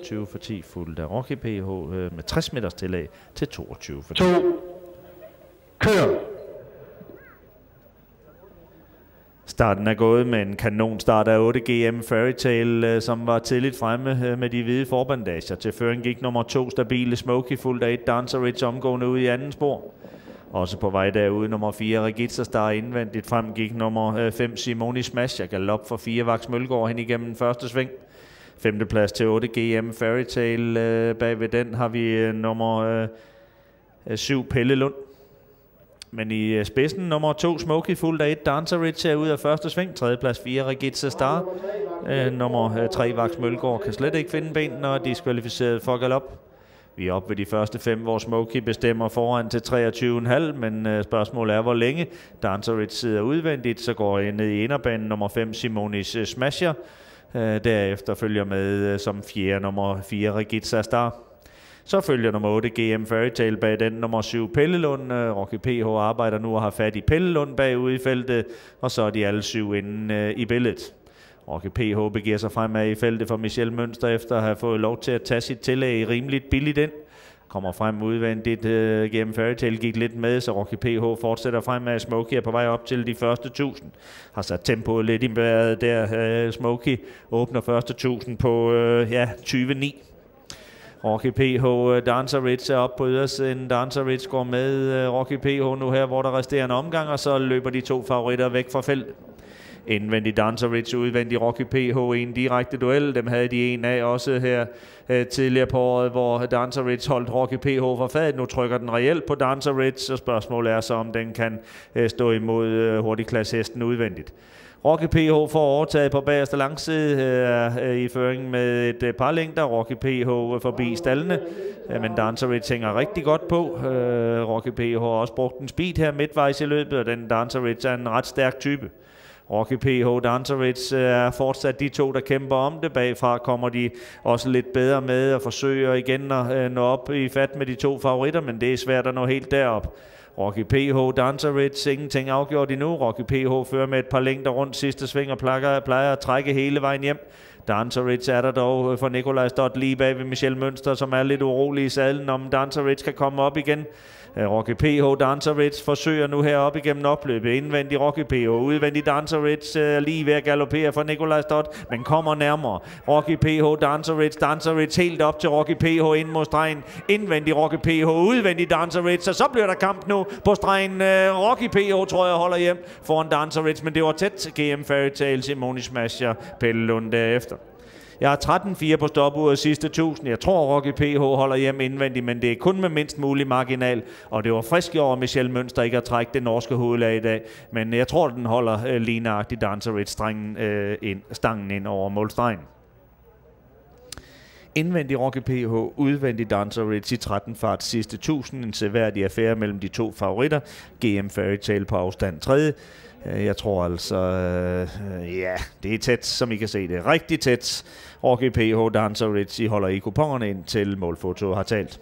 21 for 10, fuldt af Rocky PH med 60 meters tillæg til 22 for 10. 2. Kør! Starten er gået med en kanonstart af 8 GM Fairytale, som var tidligt fremme med de hvide forbandager. Til føring gik nummer 2 Stabile Smoky, fuldt af 1 Dancer Rich omgående ud i anden spor. Også på vej derude nummer 4 Regitza Star indvendigt. Frem gik nummer 5 Simoni Smasher, galop for 4 Vax Mølgaard hen igennem første sving. 5. plads til 8 GM Fairytale. Bagved den har vi nummer 7 Pelle Lund. Men i spidsen nummer 2 Smoky, fuldt af 1 Dancer Rich er ud af første sving. 3. plads 4 Regitza Star. Nummer 3 Vax Mølgaard kan slet ikke finde ben, når de er diskvalificeret for galop. Vi er oppe ved de første 5, hvor Smoky bestemmer foran til 23,5, men spørgsmålet er, hvor længe. Dancer Rich sidder udvendigt, så går jeg ned i inderbanen nummer 5 Simonis Smasher. Derefter følger med som 4 nummer 4 Regitza Star. Så følger nummer 8 GM Fairytale bag den, nummer 7 Pellelund. Rocky PH arbejder nu og har fat i Pellelund bagude i feltet, og så er de alle 7 inde i billedet. Rocky PH begiver sig fremad i feltet for Michel Mønster efter at have fået lov til at tage sit tillæg rimeligt billigt ind. Kommer frem udvendigt. GM Fairytale gik lidt med, så Rocky PH fortsætter fremad. Smoky er på vej op til de første 1000. Har sat tempoet lidt i vejret der. Smoky åbner første 1000 på 20,9. Rocky PH, Dancer Rich er op på ydersiden. Dancer Rich går med Rocky PH nu her, hvor der resterer en omgang, og så løber de 2 favoritter væk fra feltet. Indvendig Dancer Rich, udvendig Rocky PH i en direkte duel. Dem havde de en af også her tidligere på året, hvor Dancer Rich holdt Rocky PH for fadet. Nu trykker den reelt på Dancer Rich, og spørgsmålet er så, om den kan stå imod hurtigklassehesten udvendigt. Rocky PH får overtaget på bagerste langside i føringen med et par længder. Rocky PH forbi stallene, men Dancer Rich hænger rigtig godt på. Rocky PH har også brugt en speed her midtvejs i løbet, og den Dancer Rich er en ret stærk type. Rocky PH, Dancer Rich er fortsat de 2, der kæmper om det. Bagfra kommer de også lidt bedre med og forsøger igen at nå op i fat med de 2 favoritter, men det er svært at nå helt derop. Rocky PH, Dancer Rich, ingenting afgjort endnu. Rocky PH fører med et par længder rundt sidste sving og plejer at trække hele vejen hjem. Dancer Rich er der dog for Nikolaj Stott lige bag ved Michel Mønster, som er lidt urolig i sadlen, om Dancer Rich kan komme op igen. Rocky PH, Dancer Rich forsøger nu her op igennem opløbet. Indvendig Rocky PH, udvendig Dancer Rich lige ved at galoppere for Nikolaj Stott, men kommer nærmere. Rocky PH, Dancer Rich helt op til Rocky PH ind mod stregen. Indvendig Rocky PH, udvendig Dancer Rich, og så bliver der kamp nu på stregen. Rocky PH tror jeg holder hjem foran Dancer Rich, men det var tæt. GM Fairytale, Simoni Smasher, Pelle Lund derefter. Jeg har 13-4 på stopuret sidste 1000. Jeg tror, Rocky PH holder hjem indvendigt, men det er kun med mindst mulig marginal. Og det var frisk over Michel Mønster ikke at trække det norske hovedlag i dag. Men jeg tror, den holder lige nøjagtigt Dancer Rich stangen ind over målstregen. Indvendig Rocky PH, udvendig Dancer Rich i 13 fart sidste 1000. En seværdig affære mellem de 2 favoritter. GM Fairytale på afstand 3. Jeg tror altså, det er tæt, som I kan se det. Rigtig tæt. Rocky PH, Dancer Rich, I holder i kupongerne ind til målfoto har talt.